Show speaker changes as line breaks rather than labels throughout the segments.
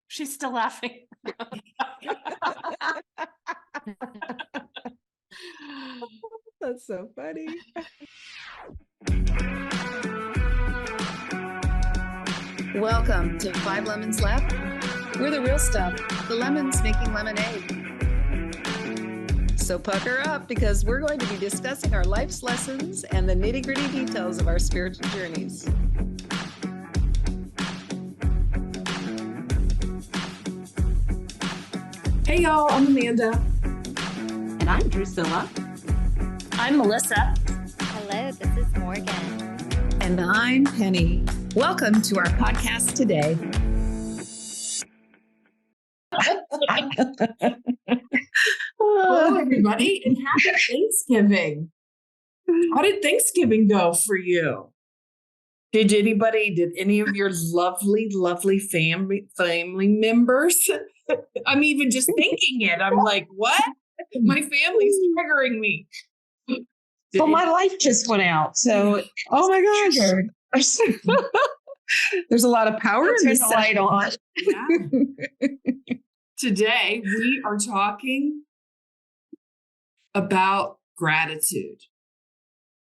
She's still laughing.
That's so funny. Welcome to 5 Lemons Left. We're the real stuff, the lemons making lemonade. So pucker up because we're going to be discussing our life's lessons and the nitty-gritty details of our spiritual journeys.
Hey y'all, I'm Amanda.
And I'm Drusilla.
I'm Melissa.
Hello, this is Morgan.
And I'm Penny. Welcome to our podcast today.
Hello, everybody, and happy Thanksgiving. How did Thanksgiving go for you? Did any of your lovely family members? I'm even just thinking it. I'm like, what? My family's triggering me.
Well, my light just went out, so
Oh my gosh. There's a lot of power in
turn
this
the light on.
Yeah. Today, we are talking about gratitude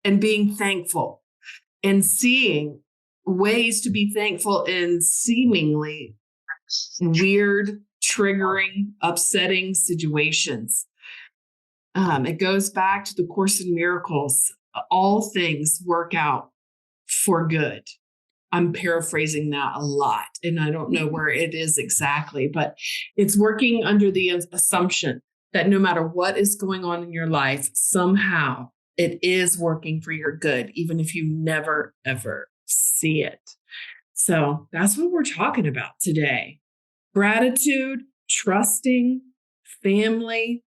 and being thankful and seeing ways to be thankful in seemingly weird, triggering, upsetting situations. It goes back to the Course in Miracles. All things work out for good. I'm paraphrasing that a lot, and I don't know where it is exactly, but it's working under the assumption that no matter what is going on in your life, somehow it is working for your good, even if you never, ever see it. So that's what we're talking about today. Gratitude, trusting, family.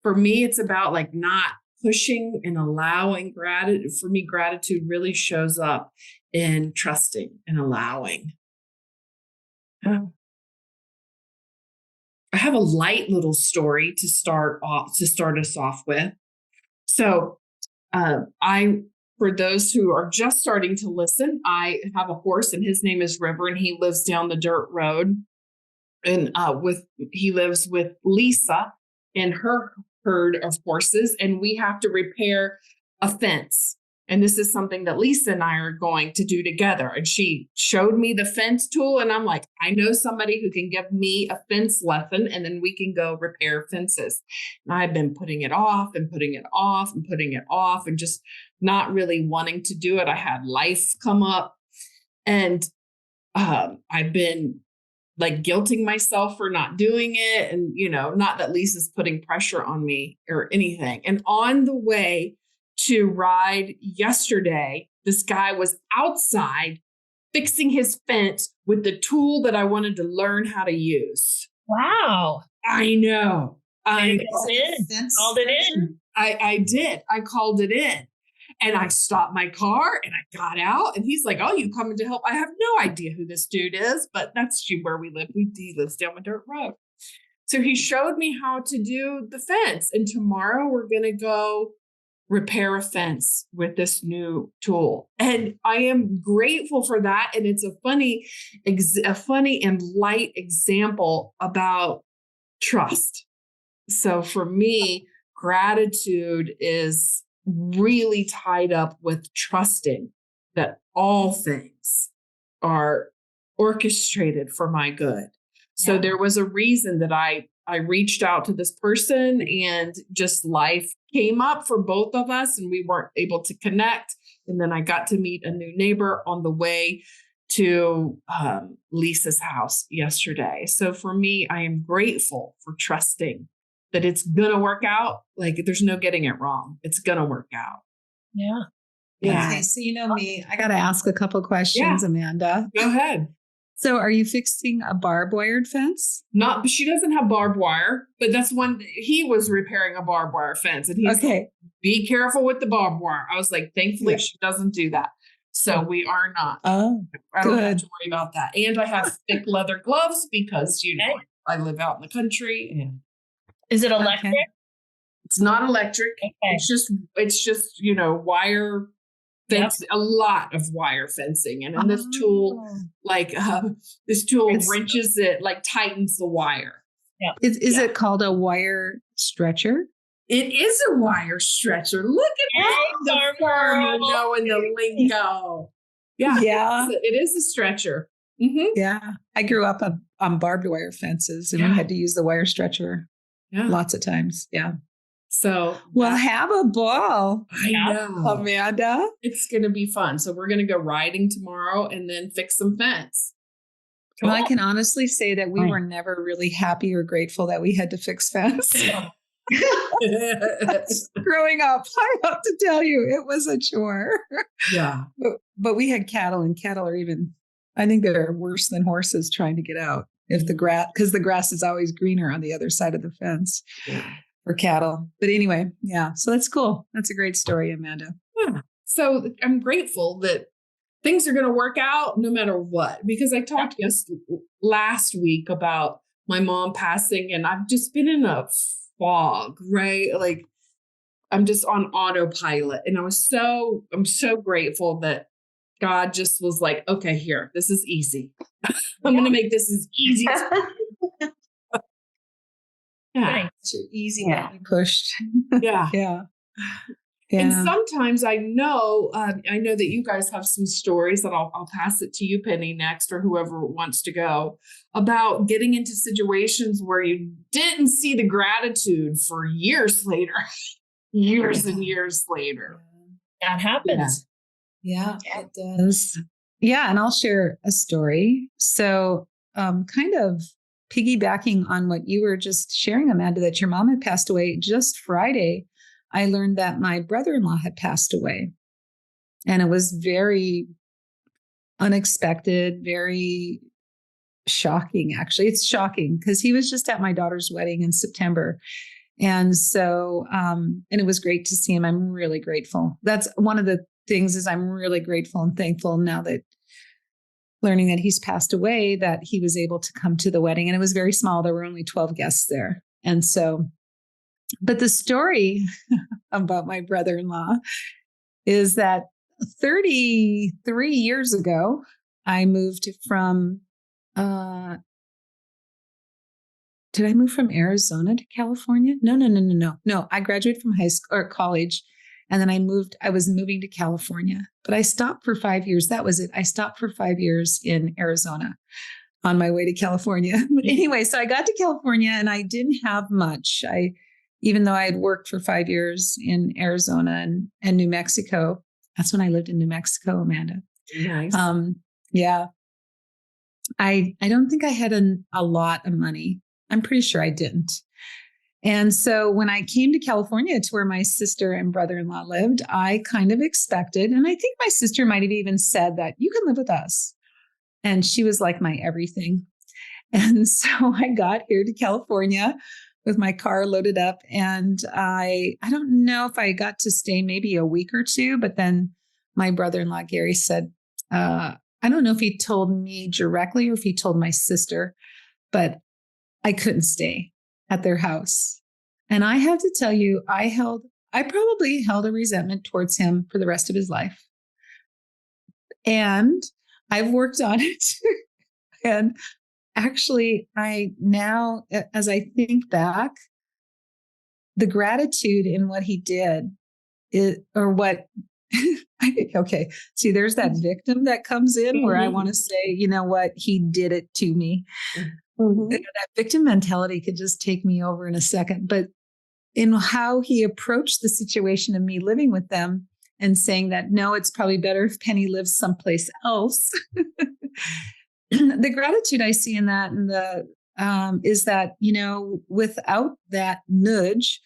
For me, it's about like not pushing and allowing gratitude. For me, gratitude really shows up in trusting and allowing. I have a light little story to start us off with. So for those who are just starting to listen, I have a horse and his name is River, and he lives down the dirt road. And he lives with Lisa and her herd of horses, and we have to repair a fence. And this is something that Lisa and I are going to do together. And she showed me the fence tool, and I'm like, I know somebody who can give me a fence lesson, and then we can go repair fences. And I've been putting it off and putting it off and putting it off and just not really wanting to do it. I had life come up, and I've been like guilting myself for not doing it. And, not that Lisa's putting pressure on me or anything. And on the way to ride yesterday, this guy was outside fixing his fence with the tool that I wanted to learn how to use.
Wow.
I know.
Called it in.
I did. I called it in. And I stopped my car and I got out, and he's like, "Oh, you coming to help?" I have no idea who this dude is, but that's where we live. He lives down a dirt road. So he showed me how to do the fence. And tomorrow we're going to go repair a fence with this new tool. And I am grateful for that. And it's a funny and light example about trust. So for me, gratitude is really tied up with trusting that all things are orchestrated for my good. So there was a reason that I reached out to this person, and just life came up for both of us and we weren't able to connect. And then I got to meet a new neighbor on the way to Lisa's house yesterday. So for me, I am grateful for trusting that it's going to work out. Like there's no getting it wrong. It's going to work out.
Yeah.
Yeah.
Okay, so you know me, I got to ask a couple questions,
Yeah.
Amanda.
Go ahead.
So are you fixing a barbed wired fence?
But she doesn't have barbed wire, but that's he was repairing a barbed wire fence, and he's
Okay.
Be careful with the barbed wire. I was like, thankfully she doesn't do that. So we are not.
Oh,
I don't have
good.
to worry about that. And I have thick leather gloves because, I live out in the country. And
Is it electric?
Okay.
it's not electric.
Okay.
It's just, wire fence, a lot of wire fencing. And then this tool, this tool wrenches it, like tightens the wire.
Yeah.
Is it called a wire stretcher?
It is a wire stretcher. Look at the farmer knowing the lingo. Yeah.
Yeah.
It is a stretcher. Mm-hmm.
Yeah. I grew up on barbed wire fences and we had to use the wire stretcher lots of times. Yeah.
So,
well, have a ball.
I know.
Amanda.
It's going to be fun. So we're going to go riding tomorrow and then fix some fence.
Well, I can honestly say that we were never really happy or grateful that we had to fix fence. Growing up, I have to tell you, it was a chore.
Yeah.
But we had cattle, and cattle are even, I think they're worse than horses trying to get out. If the grass, because the grass is always greener on the other side of the fence for cattle. But anyway, so that's cool. That's a great story, Amanda.
Yeah. So I'm grateful that things are going to work out no matter what, because I talked last week about my mom passing, and I've just been in a fog, right? Like I'm just on autopilot, and I'm so grateful that God just was like, okay, here, this is easy. I'm going to make this as easy as possible.
It's easy to be pushed.
Yeah. And sometimes I know that you guys have some stories that I'll pass it to you, Penny, next, or whoever wants to go, about getting into situations where you didn't see the gratitude for years later, years and years later.
That happens.
Yeah, it does. Yeah. And I'll share a story. So kind of piggybacking on what you were just sharing, Amanda, that your mom had passed away just Friday. I learned that my brother-in-law had passed away, and it was very unexpected, very shocking. Actually, it's shocking because he was just at my daughter's wedding in September. And so, and it was great to see him. I'm really grateful. That's one of the things is I'm really grateful and thankful now that learning that he's passed away, that he was able to come to the wedding. And it was very small. There were only 12 guests there. And so, but the story about my brother-in-law is that 33 years ago, I moved from, did I move from Arizona to California? No. I graduated from high school or college, and then I was moving to California, but I stopped for 5 years. That was it. I stopped for 5 years in Arizona on my way to California. But anyway, so I got to California and I didn't have much. Even though I had worked for 5 years in Arizona and New Mexico, that's when I lived in New Mexico, Amanda.
Nice.
I don't think I had a lot of money. I'm pretty sure I didn't. And so when I came to California to where my sister and brother-in-law lived, I kind of expected, and I think my sister might have even said that you can live with us. And she was like my everything. And so I got here to California with my car loaded up. And I don't know if I got to stay maybe a week or two, but then my brother-in-law, Gary, said, I don't know if he told me directly or if he told my sister, but I couldn't stay at their house. And I have to tell you, I probably held a resentment towards him for the rest of his life. And I've worked on it. And actually, now, as I think back, the gratitude in what he did okay. See, there's that victim that comes in where I want to say, you know what, he did it to me. Mm-hmm. That victim mentality could just take me over in a second. But in how he approached the situation of me living with them and saying that, no, it's probably better if Penny lives someplace else. The gratitude I see in that is that, without that nudge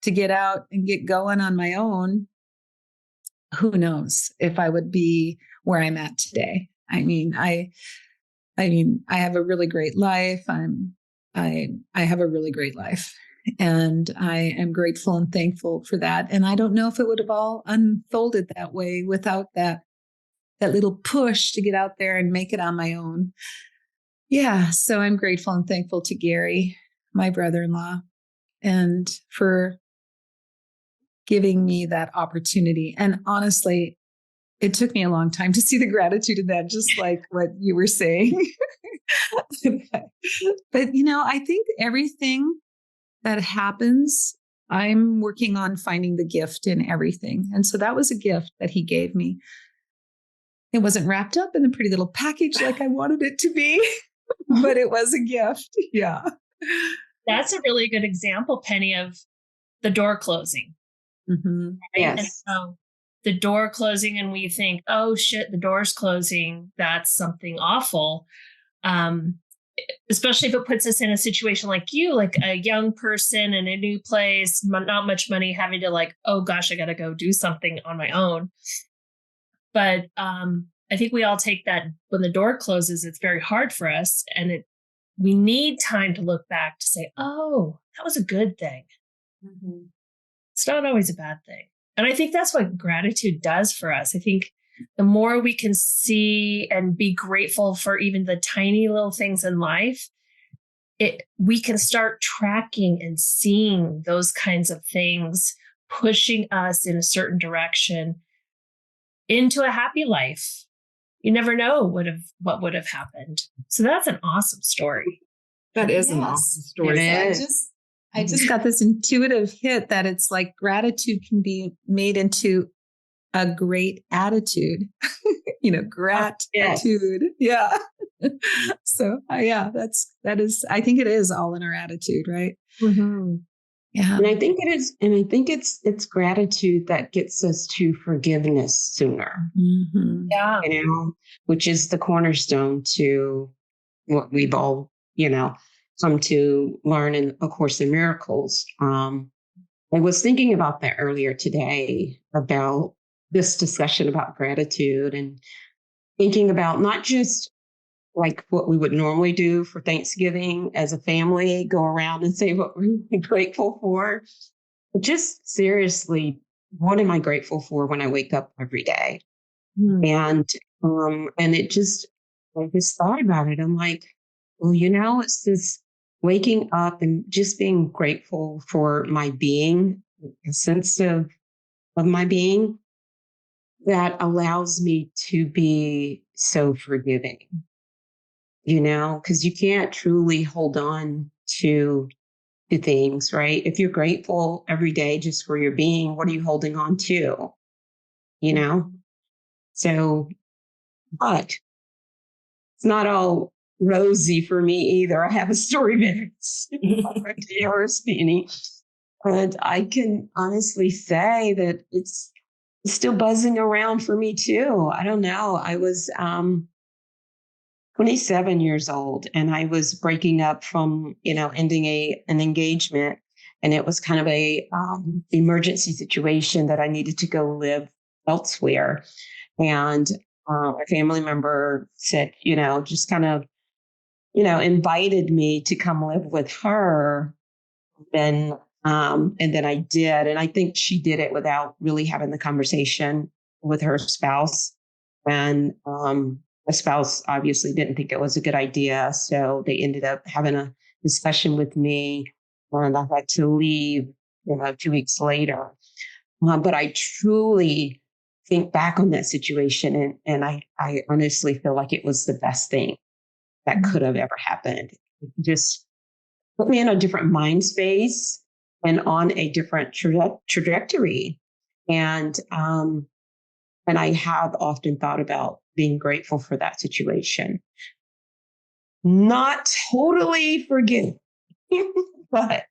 to get out and get going on my own, who knows if I would be where I'm at today. I have a really great life. I have a really great life, and I am grateful and thankful for that. And I don't know if it would have all unfolded that way without that little push to get out there and make it on my own. Yeah. So I'm grateful and thankful to Gary, my brother-in-law, and for giving me that opportunity. And honestly, it took me a long time to see the gratitude in that, just like what you were saying. But, I think everything that happens, I'm working on finding the gift in everything. And so that was a gift that he gave me. It wasn't wrapped up in a pretty little package like I wanted it to be, but it was a gift. Yeah.
That's a really good example, Penny, of the door closing.
Mm-hmm.
Right?
Yes.
And so the door closing, and we think, oh shit, the door's closing. That's something awful. Especially if it puts us in a situation like you, like a young person in a new place, not much money, having to like, oh gosh, I got to go do something on my own. But I think we all take that when the door closes, it's very hard for us. And we need time to look back to say, oh, that was a good thing.
Mm-hmm.
It's not always a bad thing. And I think that's what gratitude does for us. I think the more we can see and be grateful for even the tiny little things in life, we can start tracking and seeing those kinds of things pushing us in a certain direction into a happy life. You never know what would have happened. So that's an awesome story.
That is an
Yes.
awesome story.
It is.
I just got this intuitive hit that it's like gratitude can be made into a great attitude, gratitude. Yeah. So that is, I think it is all in our attitude, right?
Mm-hmm.
Yeah.
And I think it is, and I think it's gratitude that gets us to forgiveness sooner.
Mm-hmm.
Yeah.
Which is the cornerstone to what we've all, come to learn in A Course in Miracles. I was thinking about that earlier today, about this discussion about gratitude, and thinking about not just like what we would normally do for Thanksgiving as a family, go around and say what we're grateful for, but just seriously, what am I grateful for when I wake up every day?
Mm-hmm.
And I just thought about it. I'm like, well, it's this waking up and just being grateful for my being, a sense of my being that allows me to be so forgiving, because you can't truly hold on to things, right? If you're grateful every day just for your being, what are you holding on to? So, but it's not all rosy for me either. I have a story very similar to yours, Beanie. And I can honestly say that it's still buzzing around for me too. I don't know. I was 27 years old, and I was breaking up from, ending an engagement. And it was kind of a emergency situation that I needed to go live elsewhere. And a family member said, just kind of, invited me to come live with her. And then I did. And I think she did it without really having the conversation with her spouse. And the spouse obviously didn't think it was a good idea. So they ended up having a discussion with me, and I had to leave, 2 weeks later. But I truly think back on that situation, and I honestly feel like it was the best thing that could have ever happened. It just put me in a different mind space and on a different trajectory. And I have often thought about being grateful for that situation. Not totally forgive, but at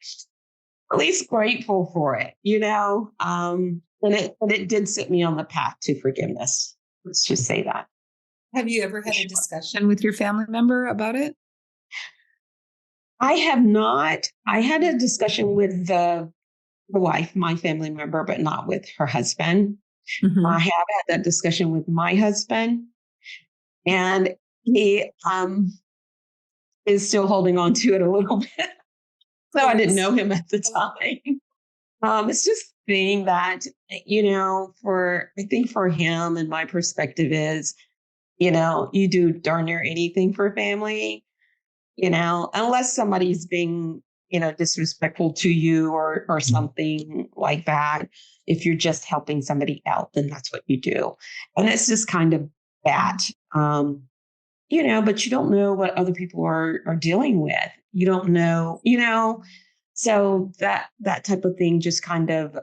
least grateful for it, and it did set me on the path to forgiveness. Let's just say that.
Have you ever had a discussion with your family member about it?
I have not. I had a discussion with the wife, my family member, but not with her husband.
Mm-hmm.
I have had that discussion with my husband, and he is still holding on to it a little bit. So I didn't know him at the time. It's just being that, I think for him, and my perspective is, you do darn near anything for family, unless somebody's being disrespectful to you or something like that. If you're just helping somebody out, then that's what you do. And it's just kind of that, but you don't know what other people are dealing with. You don't know, so that type of thing just kind of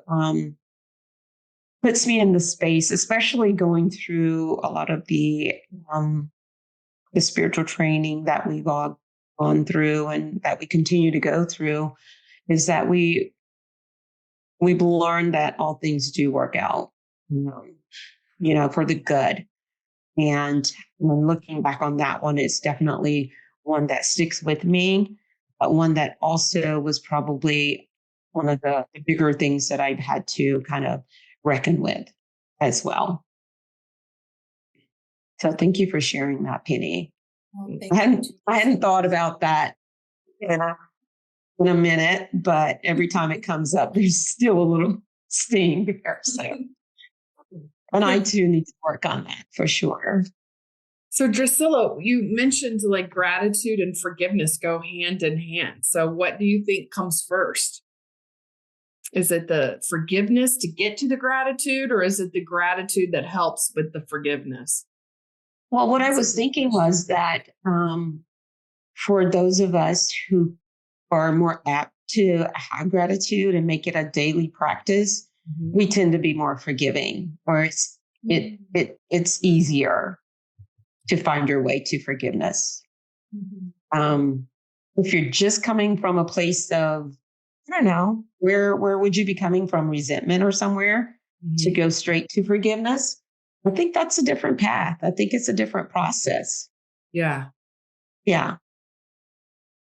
puts me in the space, especially going through a lot of the spiritual training that we've all gone through and that we continue to go through, is that we've learned that all things do work out, for the good. And when looking back on that one, it's definitely one that sticks with me, but one that also was probably one of the bigger things that I've had to kind of reckon with as well. So thank you for sharing that, Penny. I hadn't thought about that in a minute, but every time it comes up, there's still a little sting there. So, and I too need to work on that for sure.
So Drusilla, you mentioned like gratitude and forgiveness go hand in hand. So what do you think comes first? Is it the forgiveness to get to the gratitude, or is it the gratitude that helps with the forgiveness?
Well, what I was thinking was that for those of us who are more apt to have gratitude and make it a daily practice, we tend to be more forgiving, or it's easier to find your way to forgiveness. If you're just coming from a place of, I don't know, where would you be coming from? Resentment or somewhere to go straight to forgiveness? I think that's a different path. I think it's a different process.
Yeah.
Yeah.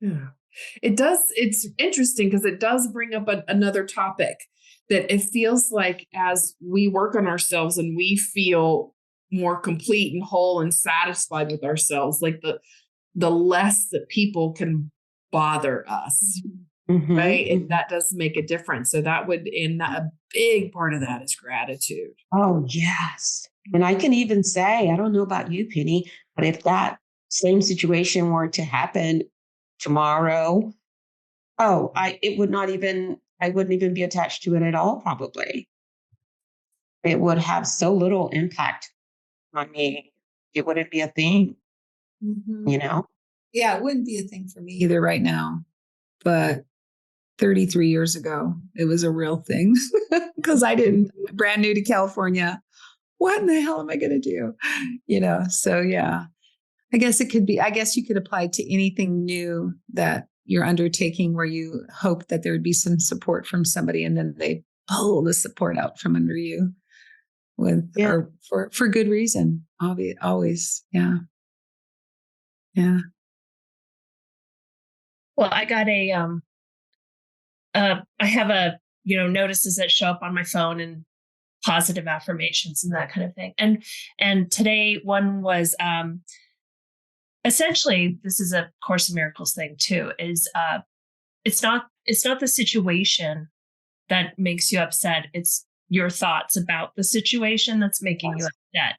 It does. It's interesting because it does bring up another topic that it feels like as we work on ourselves and we feel more complete and whole and satisfied with ourselves, like the less that people can bother us. Right. And that does make a difference. So that would, and a big part of that is gratitude.
Oh, yes. And I can even say, I don't know about you, Penny, but if that same situation were to happen tomorrow, I wouldn't even be attached to it at all, probably. It would have so little impact on me. It wouldn't be a thing,
Yeah, it wouldn't be a thing for me either right now. But 33 years ago, it was a real thing because brand new to California. What in the hell am I going to do? So yeah, I guess you could apply to anything new that you're undertaking where you hope that there would be some support from somebody and then they pull the support out from under you or for good reason. Always. Yeah. Yeah.
Well, I got I have notices that show up on my phone and positive affirmations and that kind of thing. And today one was, essentially, this is a Course in Miracles thing too, is, it's not the situation that makes you upset. It's your thoughts about the situation that's making you upset.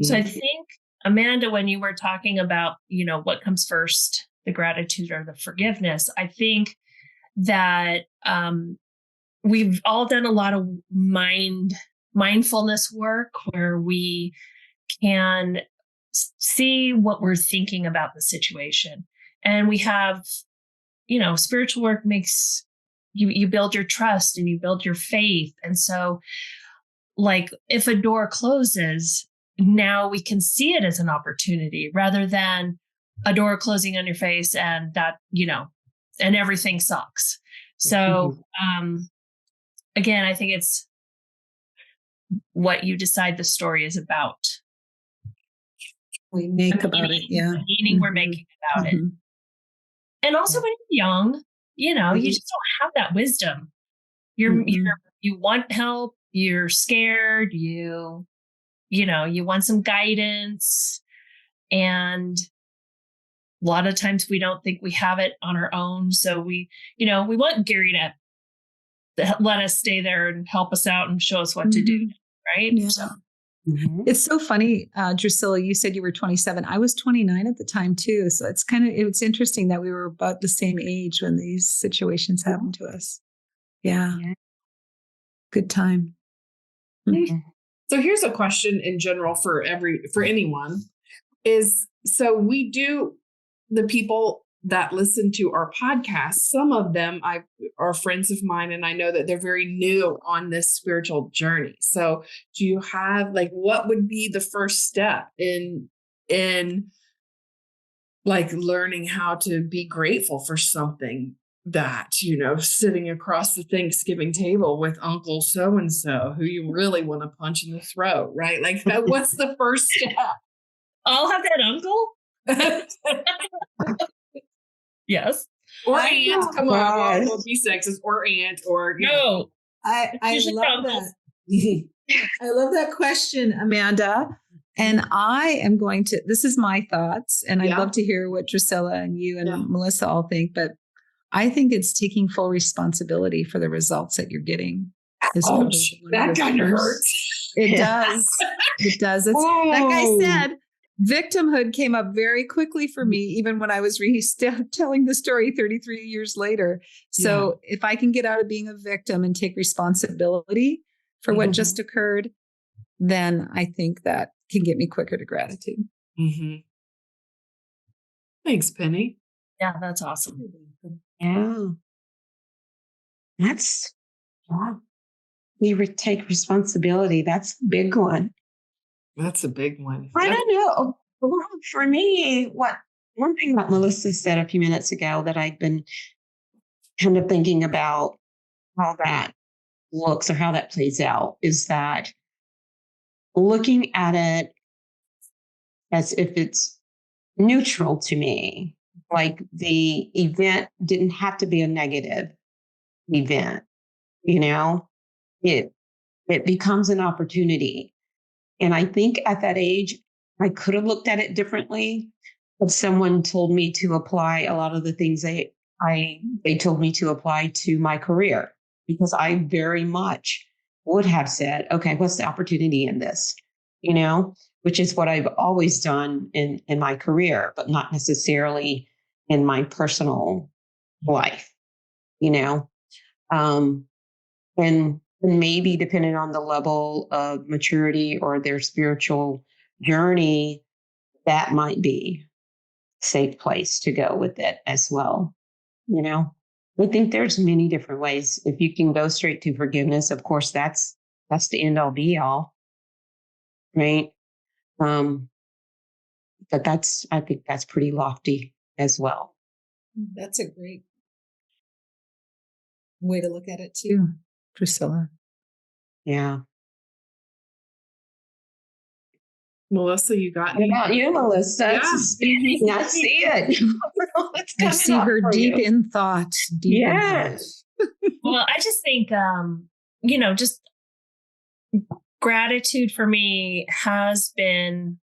So I think, Amanda, when you were talking about, what comes first, the gratitude or the forgiveness, I think that we've all done a lot of mindfulness work where we can see what we're thinking about the situation. And we have, spiritual work makes you build your trust and you build your faith. And so like if a door closes, now we can see it as an opportunity rather than a door closing on your face and that, and everything sucks. So, again, I think it's what you decide the story is about.
We make about it. Yeah.
The meaning we're making about it. And also when you're young, you just don't have that wisdom. You want help, you're scared, you want some guidance. And a lot of times we don't think we have it on our own. So we want Gary to let us stay there and help us out and show us what to do. Right.
Yeah.
So
Mhm.
It's so funny, Drusilla, you said you were 27. I was 29 at the time too. So it's interesting that we were about the same age when these situations happened to us. Yeah.
Yeah.
Good time.
Mhm.
So here's a question in general for anyone is, so we do, the people that listen to our podcast, some of them are friends of mine, and I know that they're very new on this spiritual journey. So do you have, like, what would be the first step in like learning how to be grateful for something that, sitting across the Thanksgiving table with Uncle so-and-so who you really want to punch in the throat, right? Like, what's the first step?
I'll have that uncle. Yes.
Or
I
aunt,
know.
come on,
Yes.
don't be sexist, or aunt, or
No.
I
Usually
love
uncles.
that. I love that question, Amanda. And I am going to, this is my thoughts, and I'd
Yeah.
love to hear what Drusilla and you and
Yeah.
Melissa all think, but I think it's taking full responsibility for the results that you're getting. Is probably
Ouch,
one of
that
the
kind of
first-
hurts.
It
Yeah.
does. It does. It's like I
Oh.
said, victimhood came up very quickly for me, even when I was telling the story 33 years later. So if I can get out of being a victim and take responsibility for what
Mhm.
just occurred, then I think that can get me quicker to gratitude.
Mm-hmm. Thanks, Penny.
Yeah, that's awesome.
Yeah. That's, yeah. Take responsibility. That's a big one.
That's a big one.
I don't know. Well, for me, one thing that Melissa said a few minutes ago that I've been kind of thinking about how that looks or how that plays out is that looking at it as if it's neutral to me, like the event didn't have to be a negative event, it becomes an opportunity. And I think at that age, I could have looked at it differently, but someone told me to apply a lot of the things they told me to apply to my career, because I very much would have said, okay, what's the opportunity in this? Which is what I've always done in my career, but not necessarily in my personal life, and maybe depending on the level of maturity or their spiritual journey, that might be a safe place to go with it as well. I think there's many different ways. If you can go straight to forgiveness, of course, that's the end all be all, right? But I think that's pretty lofty as well.
That's a great way to look at it too, Priscilla.
Yeah.
Melissa, you got
What
any?
about you, Melissa?
Yeah.
I see it. It's
I
coming
see
up
her
for
deep
you.
in thought. Deep in thought.
Yes.
Well, I just think, just gratitude for me has been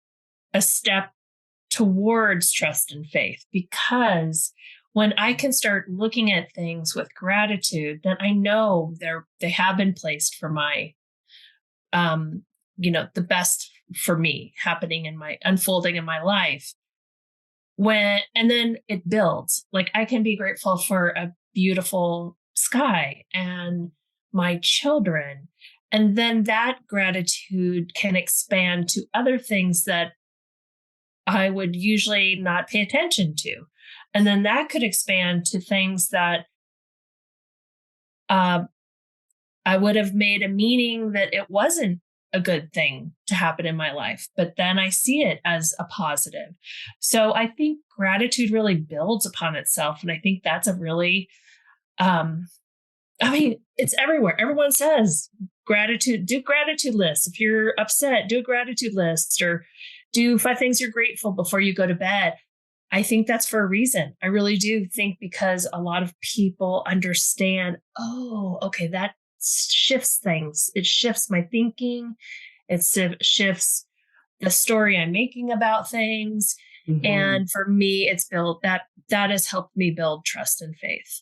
a step towards trust and faith, because when I can start looking at things with gratitude, then I know they have been placed for my, the best for me happening unfolding in my life. And then it builds. Like, I can be grateful for a beautiful sky and my children. And then that gratitude can expand to other things that I would usually not pay attention to. And then that could expand to things that I would have made a meaning that it wasn't a good thing to happen in my life, but then I see it as a positive. So I think gratitude really builds upon itself. And I think that's a really, it's everywhere. Everyone says gratitude, do gratitude lists. If you're upset, do a gratitude list, or do 5 things you're grateful before you go to bed. I think that's for a reason. I really do think, because a lot of people understand, oh, okay, that shifts things. It shifts my thinking. It shifts the story I'm making about things.
Mhm.
And for me, it's built that has helped me build trust and faith.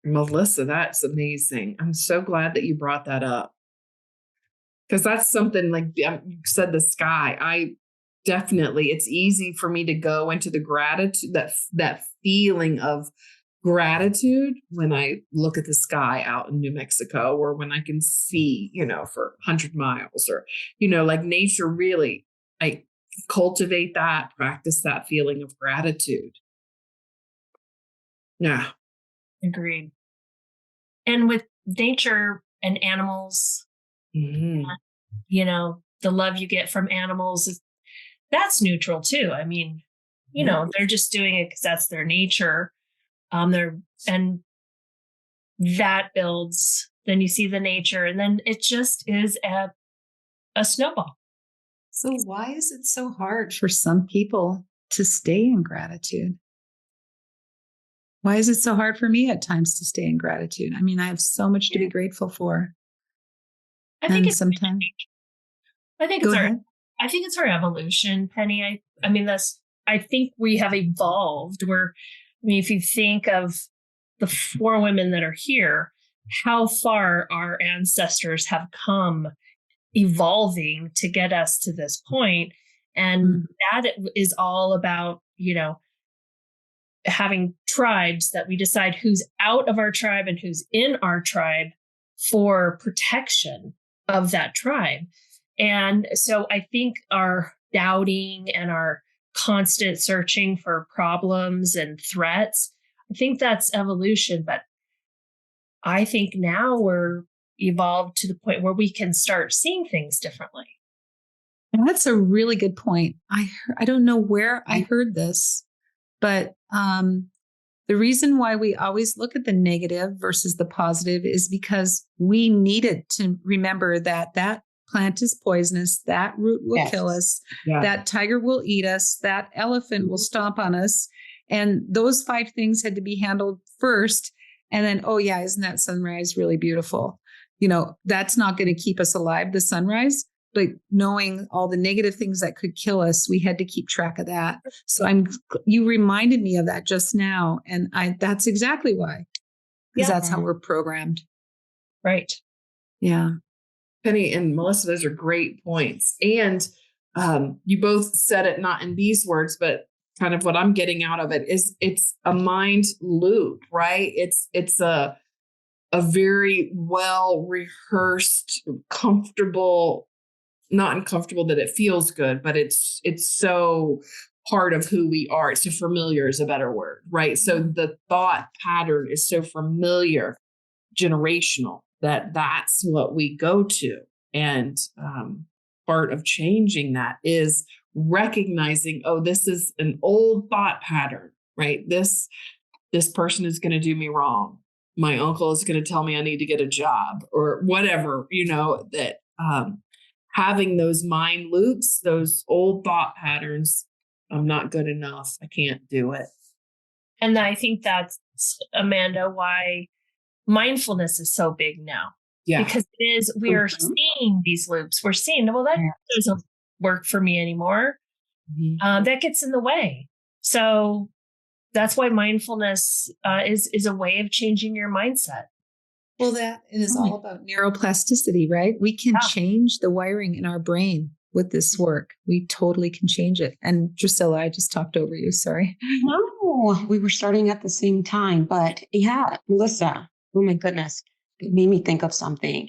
Melissa, that's amazing. I'm so glad that you brought that up. Because that's something like you said, the sky. I definitely, it's easy for me to go into the gratitude, that feeling of gratitude when I look at the sky out in New Mexico, or when I can see, for 100 miles, or, like nature really, I cultivate that, practice that feeling of gratitude. Yeah.
Agreed. And with nature and animals,
Mm-hmm.
The love you get from animals that's neutral too. I mean, they're just doing it because that's their nature. And that builds, then you see the nature, and then it just is a snowball.
So why is it so hard for some people to stay in gratitude? Why is it so hard for me at times to stay in gratitude? I mean, I have so much to be grateful for.
I think
sometimes.
I think it's our evolution, Penny. I think we have evolved if you think of the 4 women that are here, how far our ancestors have come evolving to get us to this point. And that is all about, having tribes that we decide who's out of our tribe and who's in our tribe for protection of that tribe. And so I think our doubting and our constant searching for problems and threats, I think that's evolution. But I think now we're evolved to the point where we can start seeing things differently.
And that's a really good point. I don't know where I heard this, but the reason why we always look at the negative versus the positive is because we needed to remember that plant is poisonous, that root will kill us, that tiger will eat us, that elephant will stomp on us. And those 5 things had to be handled first. And then, isn't that sunrise really beautiful? That's not going to keep us alive, the sunrise. But knowing all the negative things that could kill us, we had to keep track of that. So you reminded me of that just now. And that's exactly why, because that's how we're programmed.
Right.
Yeah.
Penny and Melissa, those are great points. And you both said it not in these words, but kind of what I'm getting out of it is it's a mind loop, right? It's a very well rehearsed, comfortable, not uncomfortable that it feels good, but it's so part of who we are. It's so familiar is a better word, right? So the thought pattern is so familiar, generational, that's what we go to. And part of changing that is recognizing, this is an old thought pattern, right? This person is going to do me wrong. My uncle is going to tell me I need to get a job or whatever, that having those mind loops, those old thought patterns, I'm not good enough. I can't do it.
And I think that's, Amanda, why mindfulness is so big now.
Yeah.
Because we are seeing these loops. We're seeing, that doesn't work for me anymore. Mm-hmm. That gets in the way. So that's why mindfulness is a way of changing your mindset.
Well, that is all about neuroplasticity, right? We can change the wiring in our brain with this work. We totally can change it. And Drusilla, I just talked over you. Sorry.
No, we were starting at the same time. But Melissa, oh my goodness, it made me think of something.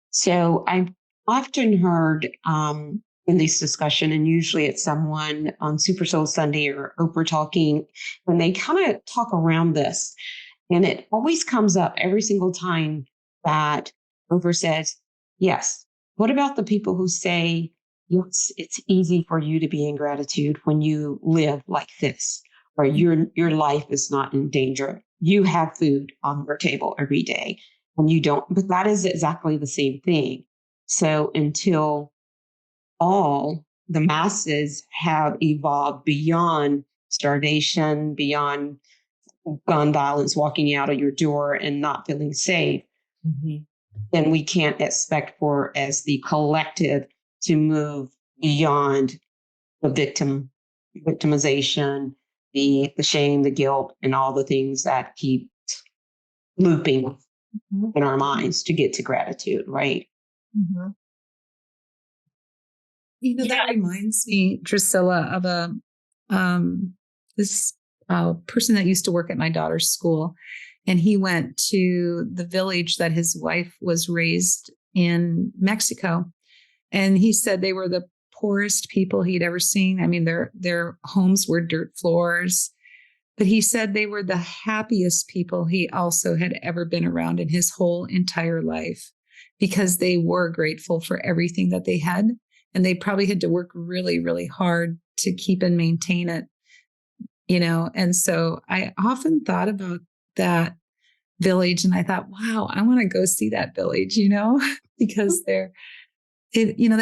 So I've often heard in this discussion, and usually it's someone on Super Soul Sunday or Oprah talking, when they kind of talk around this. And it always comes up every single time that Oprah says, yes. What about the people who say, yes, it's easy for you to be in gratitude when you live like this, or your life is not in danger. You have food on your table every day and you don't, but that is exactly the same thing. So until all the masses have evolved beyond starvation, beyond gun violence, walking out of your door and not feeling safe, then we can't expect for as the collective to move beyond the victimization, the shame, the guilt, and all the things that keep looping in our minds to get to gratitude, right?
That reminds me, Drusilla, of this person that used to work at my daughter's school. And he went to the village that his wife was raised in Mexico. And he said they were the poorest people he'd ever seen. I mean, their homes were dirt floors. But he said they were the happiest people he also had ever been around in his whole entire life, because they were grateful for everything that they had. And they probably had to work really, really hard to keep and maintain it, And so I often thought about that village, and I thought, wow, I want to go see that village, because they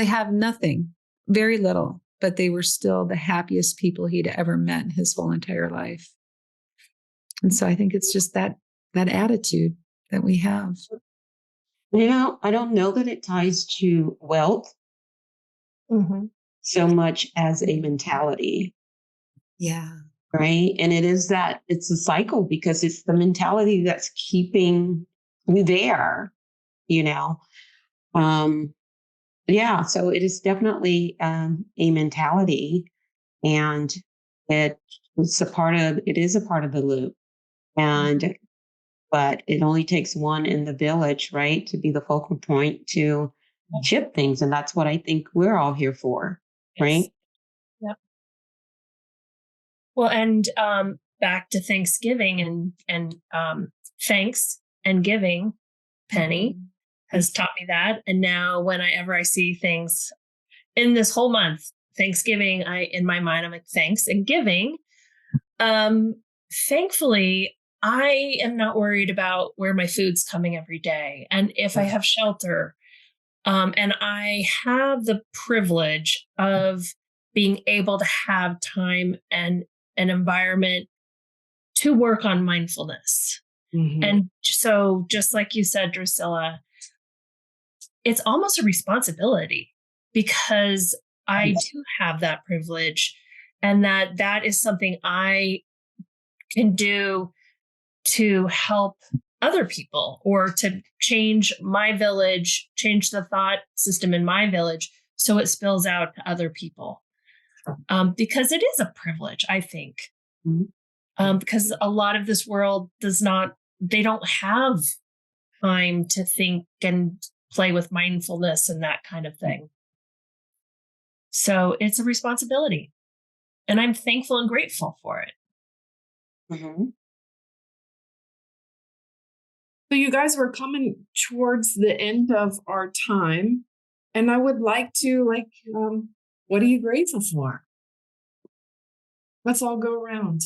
have nothing, very little, but they were still the happiest people he'd ever met in his whole entire life. And so I think it's just that attitude that we have.
I don't know that it ties to wealth so much as a mentality.
Yeah.
Right. And it's a cycle, because it's the mentality that's keeping you there, So it is definitely a mentality, and it is a part of the loop. But it only takes one in the village, right, to be the focal point to shift things. And that's what I think we're all here for, right?
Yep. Well, and back to Thanksgiving and thanks and giving, Penny has taught me that. And now whenever I see things in this whole month, Thanksgiving, in my mind, I'm like, thanks and giving. Thankfully, I am not worried about where my food's coming every day. And if I have shelter, and I have the privilege of being able to have time and an environment to work on mindfulness. And so just like you said, Drusilla, it's almost a responsibility, because I do have that privilege, and that is something I can do to help other people, or to change my village, change the thought system in my village so it spills out to other people. Because it is a privilege, I think. Because a lot of this world they don't have time to think and play with mindfulness and that kind of thing. So it's a responsibility, and I'm thankful and grateful for it.
So you guys, were coming towards the end of our time, and I would like to, what are you grateful for? Let's all go around.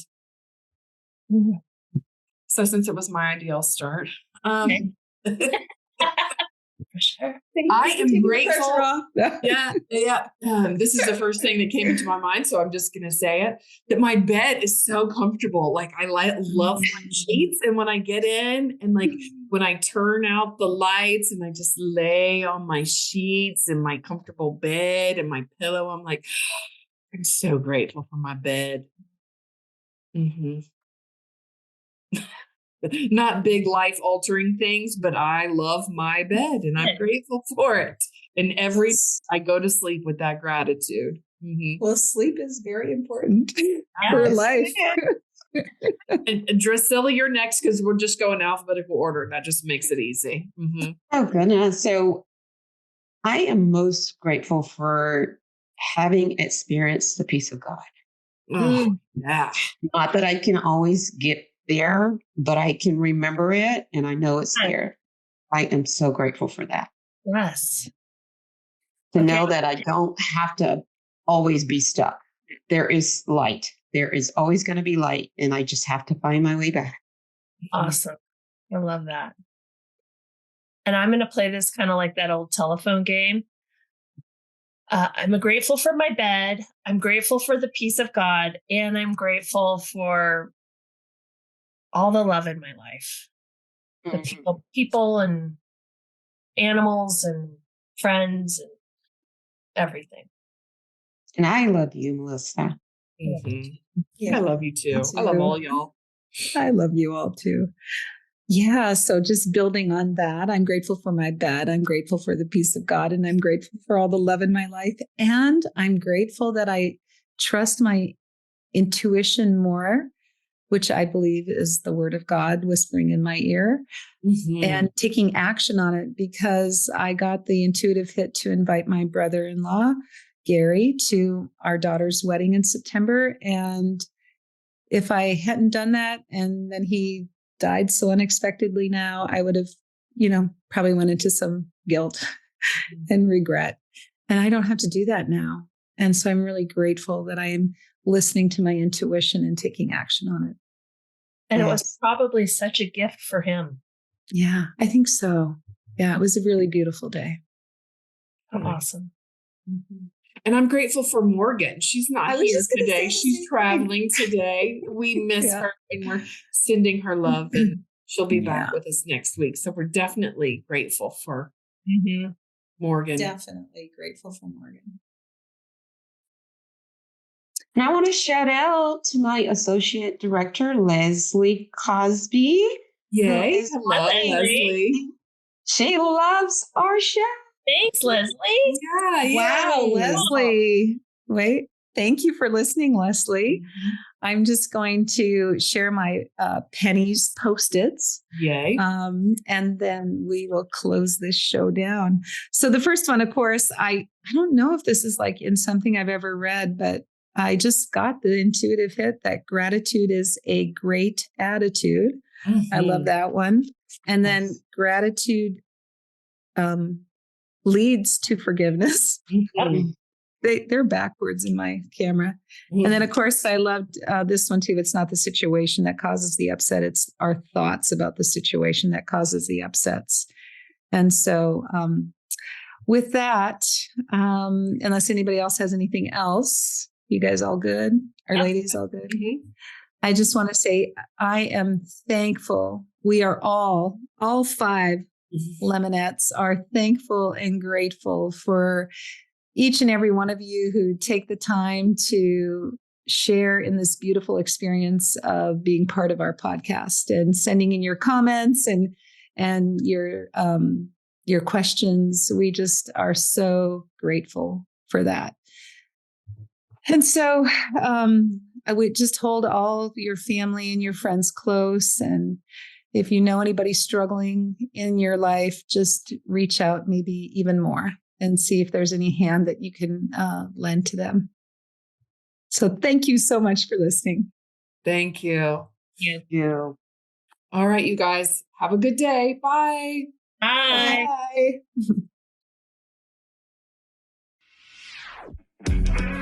So since it was my idea, I'll start.
Okay. For sure.
I am grateful. Yeah. This is the first thing that came into my mind, so I'm just going to say it, that my bed is so comfortable. Like, I love my sheets, and when I get in, and when I turn out the lights and I just lay on my sheets and my comfortable bed and my pillow, I'm like, I'm so grateful for my bed. Not big life altering things, but I love my bed, and I'm grateful for it. And I go to sleep with that gratitude.
Well, sleep is very important for life.
And Drusilla, you're next, because we're just going alphabetical order. That just makes it easy.
Oh, goodness. So I am most grateful for having experienced the peace of God.
Oh, yeah.
Not that I can always get there, but I can remember it, and I know it's there. I am so grateful for that.
Yes.
To know that I don't have to always be stuck. There is light. There is always going to be light, and I just have to find my way back.
Awesome. I love that. And I'm going to play this kind of like that old telephone game. I'm grateful for my bed. I'm grateful for the peace of God, and I'm grateful for all the love in my life. The people and animals and friends and everything.
And I love you, Melissa.
Yeah. I love you too. I love all y'all.
I love you all too. Yeah. So just building on that, I'm grateful for my bed. I'm grateful for the peace of God, and I'm grateful for all the love in my life. And I'm grateful that I trust my intuition more, which I believe is the word of God whispering in my ear, and taking action on it, because I got the intuitive hit to invite my brother-in-law, Gary, to our daughter's wedding in September. And if I hadn't done that and then he died so unexpectedly now, I would have, probably went into some guilt and regret. And I don't have to do that now. And so I'm really grateful that I am listening to my intuition and taking action on it.
And it was probably such a gift for him.
Yeah, I think so. Yeah, it was a really beautiful day.
Awesome.
And I'm grateful for Morgan. She's not here today. She's traveling today. We miss her, and we're sending her love, and she'll be back with us next week. So we're definitely grateful for Morgan.
Definitely grateful for Morgan.
And I want to shout out to my associate director, Leslie Cosby.
Yay. Hello, Leslie.
She loves our show.
Thanks, Leslie.
Yeah.
Wow, Leslie. Wait, thank you for listening, Leslie. I'm just going to share my pennies Post-its.
Yay.
And then we will close this show down. So the first one, of course, I don't know if this is like in something I've ever read, but I just got the intuitive hit that gratitude is a great attitude. I love that one. And then gratitude leads to forgiveness. They're backwards in my camera. And then, of course, I loved this one too. It's not the situation that causes the upset. It's our thoughts about the situation that causes the upsets. And so with that, unless anybody else has anything else, you guys all good? Our ladies all good? I just want to say I am thankful. We are all 5 lemonettes are thankful and grateful for each and every one of you who take the time to share in this beautiful experience of being part of our podcast and sending in your comments and your questions. We just are so grateful for that. And so I would just hold all your family and your friends close. And if you know anybody struggling in your life, just reach out maybe even more and see if there's any hand that you can lend to them. So thank you so much for listening.
Thank you.
Thank you.
All right, you guys, have a good day. Bye.
Bye.
Bye.